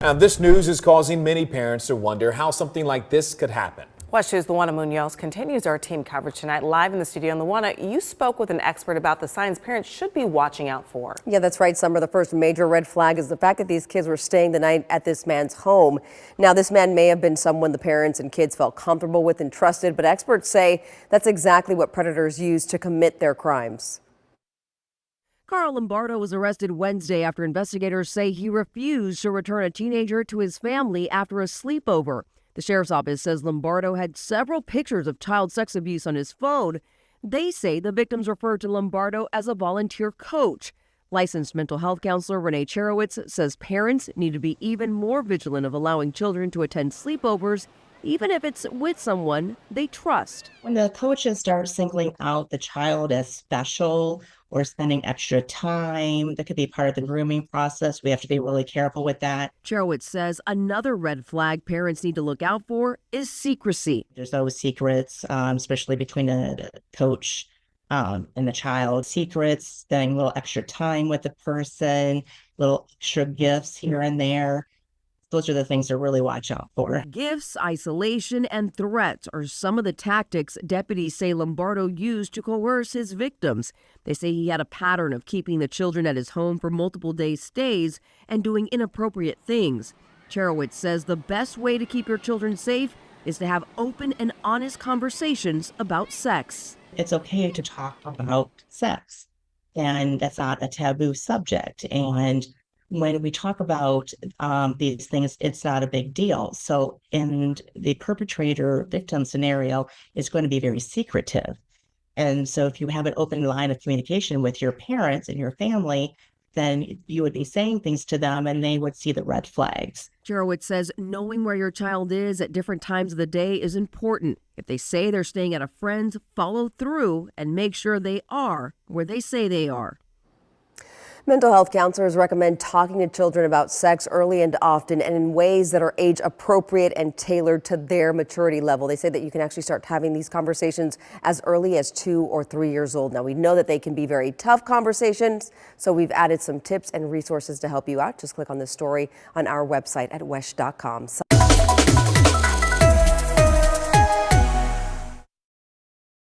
Now, this news is causing many parents to wonder how something like this could happen. WESH 2's Luana Munoz continues our team coverage tonight live in the studio. And Luana, you spoke with an expert about the signs parents should be watching out for. Yeah, that's right, Summer. The first major red flag is the fact that these kids were staying the night at this man's home. Now, this man may have been someone the parents and kids felt comfortable with and trusted, but experts say that's exactly what predators use to commit their crimes. Carl Lombardo was arrested Wednesday after investigators say he refused to return a teenager to his family after a sleepover. The sheriff's office says Lombardo had several pictures of child sex abuse on his phone. They say the victims referred to Lombardo as a volunteer coach. Licensed mental health counselor Renee Cherowitz says parents need to be even more vigilant of allowing children to attend sleepovers, even if it's with someone they trust. When the coaches start singling out the child as special or spending extra time, that could be part of the grooming process. We have to be really careful with that. Cherowitz says another red flag parents need to look out for is secrecy. There's always secrets, especially between the coach and the child. Secrets, spending a little extra time with the person, little extra gifts here and there. Those are the things to really watch out for. Gifts, isolation, and threats are some of the tactics deputies say Lombardo used to coerce his victims. They say he had a pattern of keeping the children at his home for multiple day stays and doing inappropriate things. Cherowitz says the best way to keep your children safe is to have open and honest conversations about sex. It's okay to talk about sex, and that's not a taboo subject. And when we talk about these things, it's not a big deal. So in the perpetrator victim scenario, it's going to be very secretive. And so if you have an open line of communication with your parents and your family, then you would be saying things to them and they would see the red flags. Cherowitz says knowing where your child is at different times of the day is important. If they say they're staying at a friend's, follow through and make sure they are where they say they are. Mental health counselors recommend talking to children about sex early and often and in ways that are age appropriate and tailored to their maturity level. They say that you can actually start having these conversations as early as 2 or 3 years old. Now, we know that they can be very tough conversations, so we've added some tips and resources to help you out. Just click on this story on our website at wesh.com.